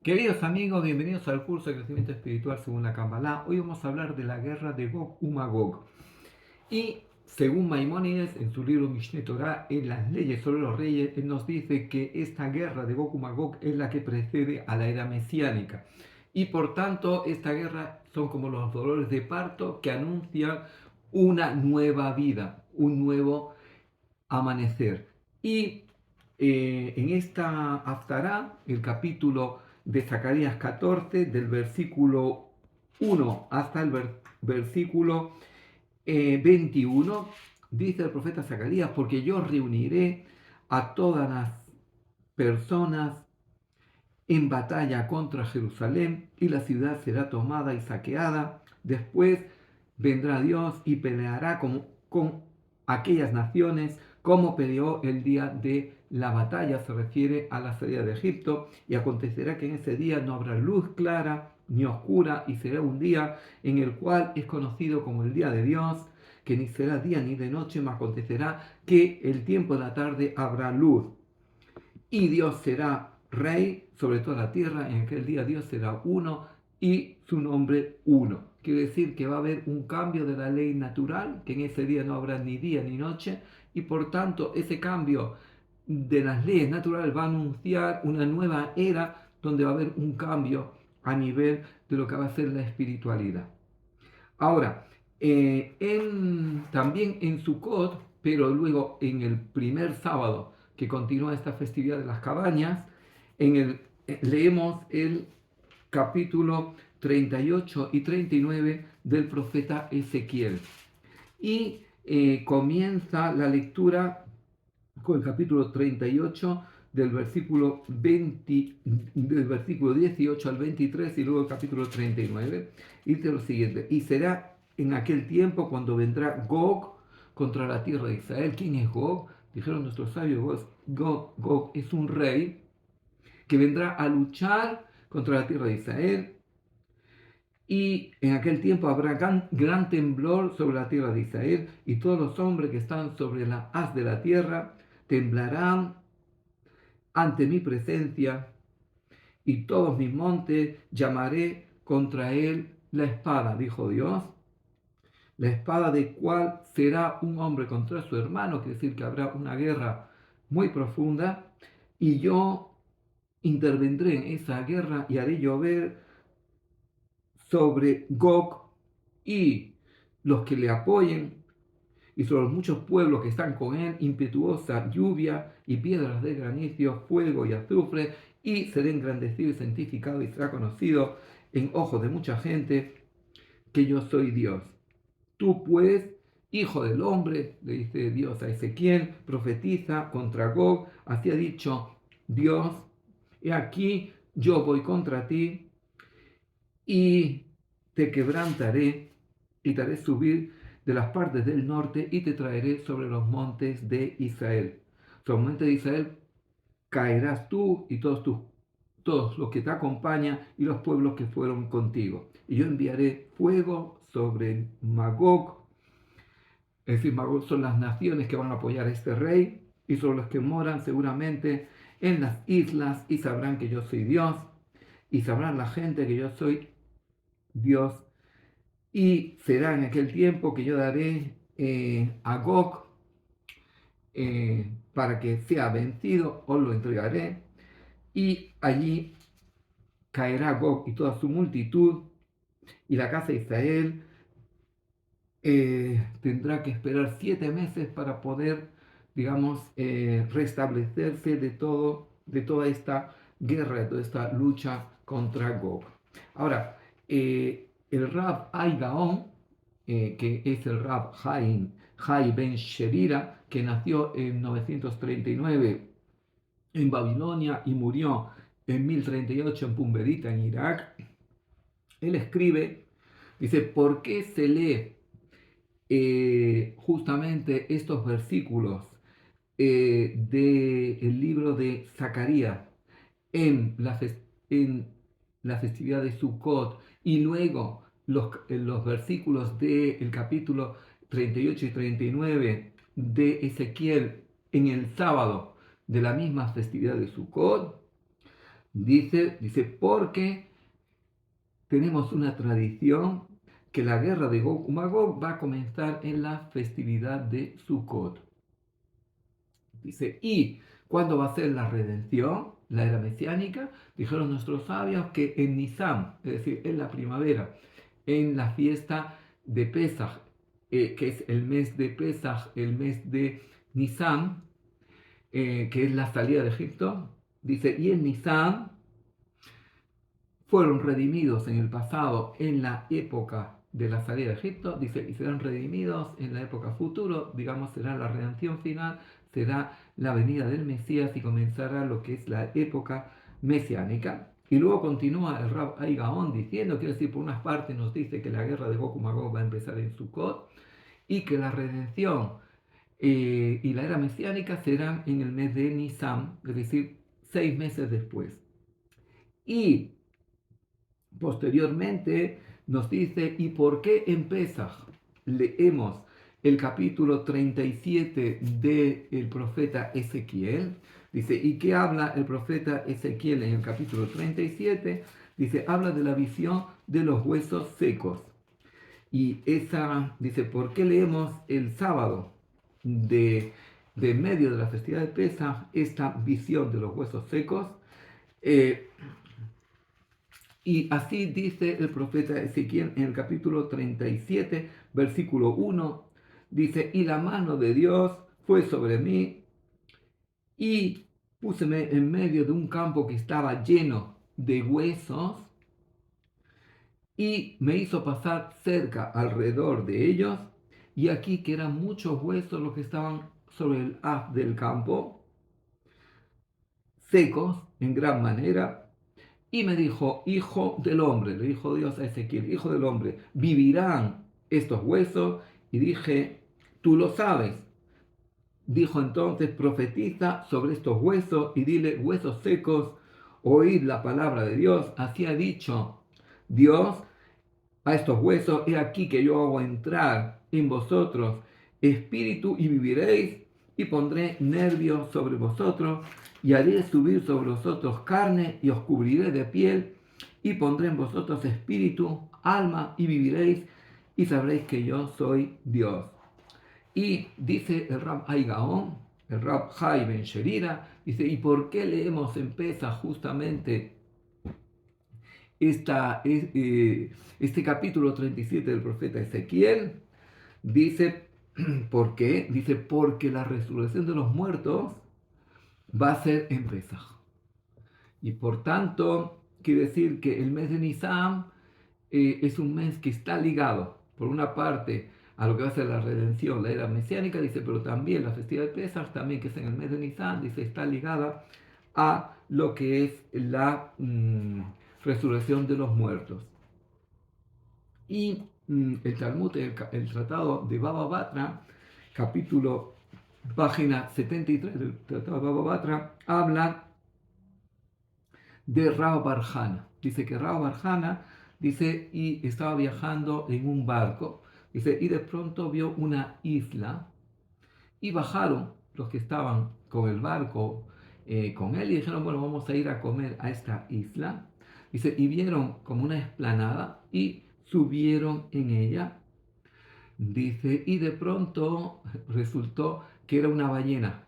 Queridos amigos, bienvenidos al curso de crecimiento espiritual según la Kabbalah. Hoy vamos a hablar de la guerra de Gog y Magog. Y según Maimónides, en su libro Mishneh Torah, en las leyes sobre los reyes, él nos dice que esta guerra de Gog y Magog es la que precede a la era mesiánica. Y por tanto, esta guerra son como los dolores de parto que anuncian una nueva vida, un nuevo amanecer. Y en esta Haftará, el capítulo de Zacarías 14, del versículo 1 hasta el versículo 21, dice el profeta Zacarías, porque yo reuniré a todas las personas en batalla contra Jerusalén y la ciudad será tomada y saqueada. Después vendrá Dios y peleará con aquellas naciones como peleó el día de la batalla, se refiere a la salida de Egipto, y acontecerá que en ese día no habrá luz clara ni oscura, y será un día en el cual es conocido como el día de Dios, que ni será día ni de noche, mas acontecerá que el tiempo de la tarde habrá luz y Dios será rey sobre toda la tierra. En aquel día Dios será uno y su nombre uno. Quiere decir que va a haber un cambio de la ley natural, que en ese día no habrá ni día ni noche, y por tanto ese cambio de las leyes naturales va a anunciar una nueva era donde va a haber un cambio a nivel de lo que va a ser la espiritualidad. Ahora, también en Sukkot, pero luego en el primer sábado que continúa esta festividad de las cabañas, leemos el capítulo 38 y 39 del profeta Ezequiel. Y comienza la lectura con el capítulo 38 del versículo 18 al 23 y luego el capítulo 39. Y dice lo siguiente: y será en aquel tiempo cuando vendrá Gog contra la tierra de Israel. ¿Quién es Gog? Dijeron nuestros sabios: Gog es un rey que vendrá a luchar contra la tierra de Israel. Y en aquel tiempo habrá gran temblor sobre la tierra de Israel, y todos los hombres que están sobre la haz de la tierra temblarán ante mi presencia, y todos mis montes llamaré contra él la espada, dijo Dios. La espada de cual será un hombre contra su hermano, quiere decir que habrá una guerra muy profunda, y yo intervendré en esa guerra y haré llover sobre Gog y los que le apoyen, y sobre los muchos pueblos que están con él, impetuosa lluvia y piedras de granizo, fuego y azufre, y será engrandecido y santificado y será conocido en ojos de mucha gente que yo soy Dios. Tú pues, hijo del hombre, le dice Dios a Ezequiel, profetiza contra Gog, así ha dicho Dios: he aquí yo voy contra ti y te quebrantaré y te haré subir de las partes del norte y te traeré sobre los montes de Israel. Sobre los montes de Israel caerás tú y todos los que te acompañan y los pueblos que fueron contigo. Y yo enviaré fuego sobre Magog, es decir, Magog son las naciones que van a apoyar a este rey, y sobre los que moran seguramente en las islas, y sabrán que yo soy Dios, y sabrán la gente que yo soy Dios. Y será en aquel tiempo que yo daré a Gog para que sea vencido, os lo entregaré, y allí caerá Gog y toda su multitud, y la casa de Israel tendrá que esperar 7 meses para poder, digamos, restablecerse de toda esta guerra, de toda esta lucha contra Gog. Ahora, el Rab Ay Gaon, que es el Rab Hai Ben Sherira, que nació en 939 en Babilonia y murió en 1038 en Pumbedita, en Irak, él escribe, dice: ¿por qué se lee justamente estos versículos del libro de Zacarías en en la festividad de Sukkot, y luego los versículos del capítulo 38 y 39 de Ezequiel en el sábado de la misma festividad de Sukkot? Dice, porque tenemos una tradición que la guerra de Gog y Magog va a comenzar en la festividad de Sukkot. Dice, ¿y cuándo va a ser la redención, la era mesiánica? Dijeron nuestros sabios que en Nisan, es decir, en la primavera, en la fiesta de Pesaj, que es el mes de Pesaj, el mes de Nisan, que es la salida de Egipto. Dice, y en Nisan fueron redimidos en el pasado, en la época de la salida de Egipto, dice, y serán redimidos en la época futuro, digamos, será la redención final, será la venida del Mesías y comenzará lo que es la época mesiánica. Y luego continúa el Rab Ai Gaon diciendo, quiere decir, por unas partes nos dice que la guerra de Gog y Magog va a empezar en Sukkot y que la redención y la era mesiánica serán en el mes de Nisan, es decir, 6 meses después. Y posteriormente nos dice, ¿y por qué en Pesaj leemos el capítulo 37 del profeta Ezequiel? Dice, ¿y qué habla el profeta Ezequiel en el capítulo 37? Dice, habla de la visión de los huesos secos. Y esa, dice, ¿por qué leemos el sábado de medio de la festividad de Pesaj esta visión de los huesos secos? Y así dice el profeta Ezequiel en el capítulo 37, versículo 1, dice, y la mano de Dios fue sobre mí y púseme en medio de un campo que estaba lleno de huesos y me hizo pasar cerca alrededor de ellos y aquí que eran muchos huesos los que estaban sobre el haz del campo, secos en gran manera. Y me dijo, hijo del hombre, le dijo Dios a Ezequiel, hijo del hombre, ¿vivirán estos huesos? Y dije, tú lo sabes. Dijo entonces, profetiza sobre estos huesos y dile, huesos secos, oíd la palabra de Dios. Así ha dicho Dios a estos huesos, he aquí que yo hago entrar en vosotros espíritu y viviréis, y pondré nervios sobre vosotros, y haré subir sobre vosotros carne, y os cubriré de piel, y pondré en vosotros espíritu, alma, y viviréis, y sabréis que yo soy Dios. Y dice el Rab Ai Gaon, el Rab Hai Ben Sherira, dice, ¿y por qué leemos en Pesaj justamente este capítulo 37 del profeta Ezequiel? Dice, ¿por qué? Dice, porque la resurrección de los muertos va a ser en Pesaj. Y por tanto, quiere decir que el mes de Nisan es un mes que está ligado, por una parte, a lo que va a ser la redención, la era mesiánica, dice, pero también la festividad de Pesaj, también que es en el mes de Nisan, dice, está ligada a lo que es la resurrección de los muertos. Y el Talmud, el tratado de Baba Batra, capítulo, página 73 del tratado de Baba Batra, habla de Rao Barjana. Dice que Rao Barjana, dice, y estaba viajando en un barco, dice, y de pronto vio una isla, y bajaron los que estaban con el barco, con él, y dijeron, bueno, vamos a ir a comer a esta isla. Dice, y vieron como una explanada, y subieron en ella. Dice, y de pronto resultó que era una ballena,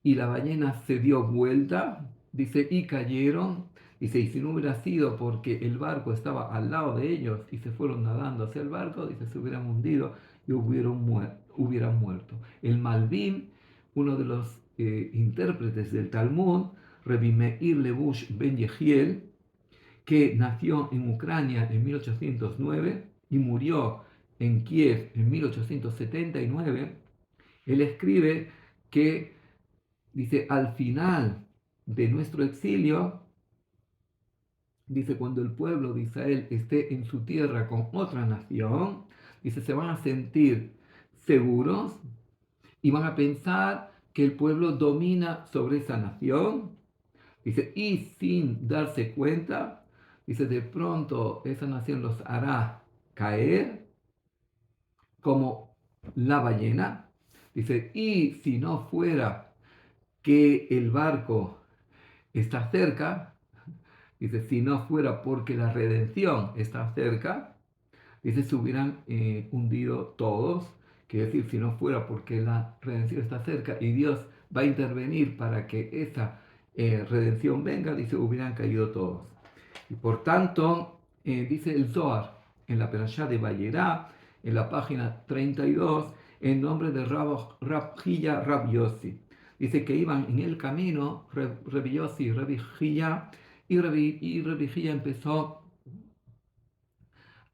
y la ballena se dio vuelta, dice, y cayeron, dice, y si no hubiera sido porque el barco estaba al lado de ellos y se fueron nadando hacia el barco, dice, se hubieran hundido y hubieran muerto. El Malvim, uno de los intérpretes del Talmud, Rabbi Meir Lebush Ben Yehiel, que nació en Ucrania en 1809 y murió en Kiev en 1879, él escribe que, dice, al final de nuestro exilio, dice, cuando el pueblo de Israel esté en su tierra con otra nación, dice, se van a sentir seguros y van a pensar que el pueblo domina sobre esa nación. Dice, y sin darse cuenta, dice, de pronto esa nación los hará caer como la ballena. Dice, y si no fuera que el barco está cerca, Dice, si no fuera porque la redención está cerca, dice, se hubieran hundido todos. Quiere decir, si no fuera porque la redención está cerca y Dios va a intervenir para que esa redención venga, dice, hubieran caído todos. Y por tanto, dice el Zohar en la Perashá de Vayera, en la página 32, en nombre de Rab Hilla, Rab Yossi. Dice que iban en el camino Rabbi Yossi y Rabbi Hilla, y Rabbi Hilla empezó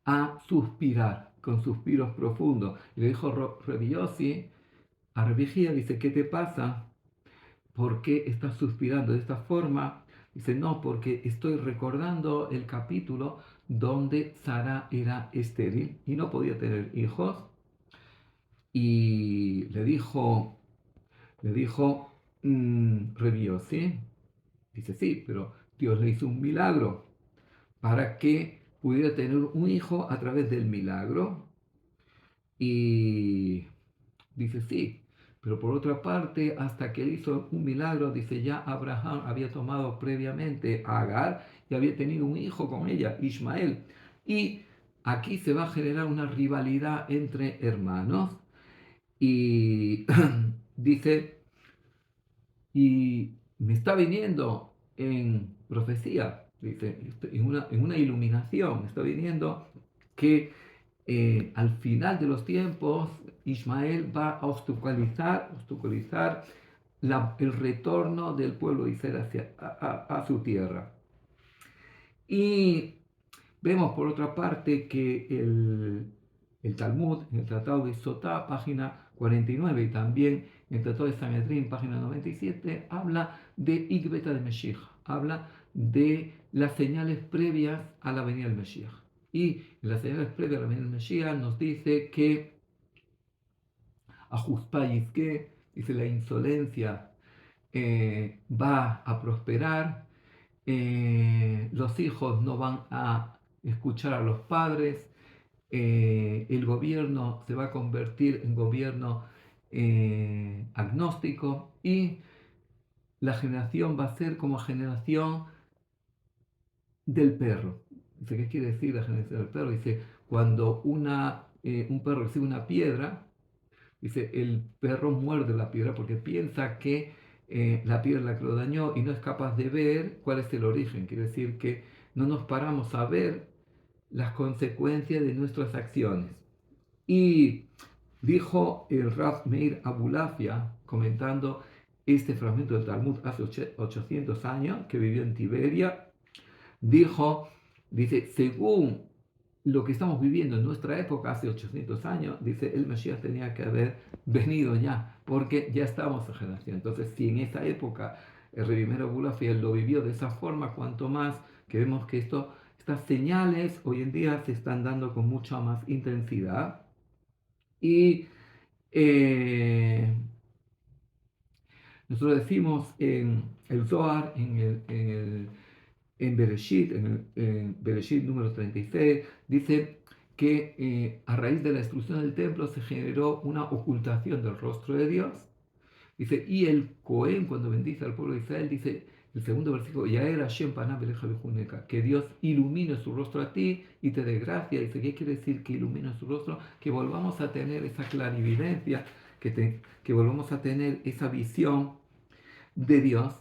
a suspirar con suspiros profundos. Y le dijo Rabbi Yossi a Rabbi Hilla, dice, ¿qué te pasa? ¿Por qué estás suspirando de esta forma? Dice, no, porque estoy recordando el capítulo donde Sara era estéril y no podía tener hijos. Y le dijo Rabbi Yossi, dice, sí, pero Dios le hizo un milagro para que pudiera tener un hijo a través del milagro. Y dice, sí, pero por otra parte, hasta que él hizo un milagro, dice, ya Abraham había tomado previamente a Agar y había tenido un hijo con ella, Ismael. Y aquí se va a generar una rivalidad entre hermanos. Y dice, y me está viniendo en profecía, dice, en una iluminación, me está viniendo que al final de los tiempos, Ismael va a obstaculizar el retorno del pueblo de Israel a su tierra. Y vemos por otra parte que el Talmud, en el Tratado de Sotá, página 49, y también en el Tratado de Sanedrín, página 97, habla de Igbeta de Meshiach, habla de las señales previas a la venida del Meshiach. Y en las señales previas a la venida del Meshiach nos dice que que dice, la insolencia va a prosperar, los hijos no van a escuchar a los padres, el gobierno se va a convertir en gobierno agnóstico y la generación va a ser como generación del perro. Dice, ¿qué quiere decir la generación del perro? Dice, cuando un perro recibe una piedra, dice, el perro muerde la piedra porque piensa que la piedra es la que lo dañó y no es capaz de ver cuál es el origen. Quiere decir que no nos paramos a ver las consecuencias de nuestras acciones. Y dijo el Rav Meir Abulafia, comentando este fragmento del Talmud hace 800 años, que vivió en Tiberia, dice, según lo que estamos viviendo en nuestra época, hace 800 años, dice, el Mesías tenía que haber venido ya, porque ya estábamos en generación. Entonces, si en esa época el Rebbe Meir Abulafia lo vivió de esa forma, cuanto más que vemos que estas señales hoy en día se están dando con mucha más intensidad. Y nosotros decimos en el Zohar, en Bereshit, en Bereshit número 36, dice que a raíz de la destrucción del templo se generó una ocultación del rostro de Dios. Dice, y el Cohen, cuando bendice al pueblo de Israel, dice, el segundo versículo, Yael Hashem panav elecha v'chuneka, que Dios ilumine su rostro a ti y te dé gracia. Dice, ¿qué quiere decir que ilumine su rostro? Que volvamos a tener esa clarividencia, que volvamos a tener esa visión de Dios,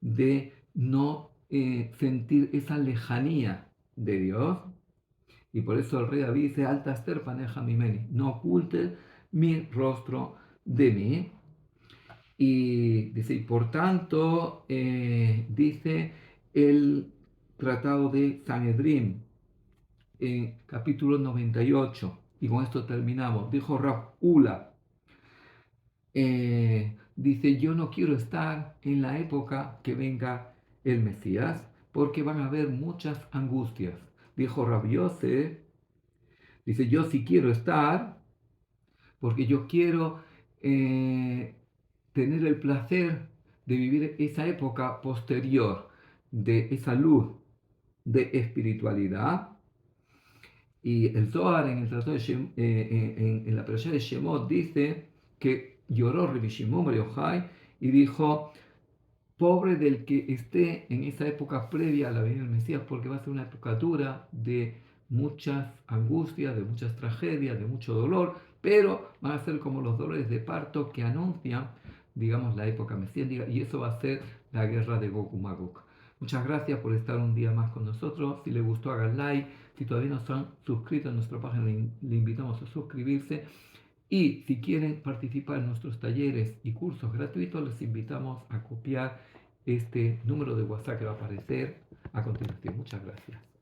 de no sentir esa lejanía de Dios. Y por eso el rey David dice, Alta Esther paneja mimeni, no ocultes mi rostro de mí. Y dice, y por tanto, dice el Tratado de Sanedrín, en capítulo 98, y con esto terminamos, dijo Rav Ula, dice, yo no quiero estar en la época que venga el Mesías, porque van a haber muchas angustias. Dijo Rabbi Yosef, dice, yo sí quiero estar, porque yo quiero tener el placer de vivir esa época posterior, de esa luz de espiritualidad. Y el Zohar en el tratado en la Perashá de Shemot dice que lloró Rabbi Shimon Bar Yochai y dijo, pobre del que esté en esa época previa a la venida del Mesías, porque va a ser una época dura de muchas angustias, de muchas tragedias, de mucho dolor, pero van a ser como los dolores de parto que anuncian, digamos, la época mesiánica, y eso va a ser la guerra de Gog y Magog. Muchas gracias por estar un día más con nosotros. Si les gustó, hagan like. Si todavía no se han suscrito a nuestra página, le invitamos a suscribirse. Y si quieren participar en nuestros talleres y cursos gratuitos, les invitamos a copiar este número de WhatsApp que va a aparecer a continuación. Muchas gracias.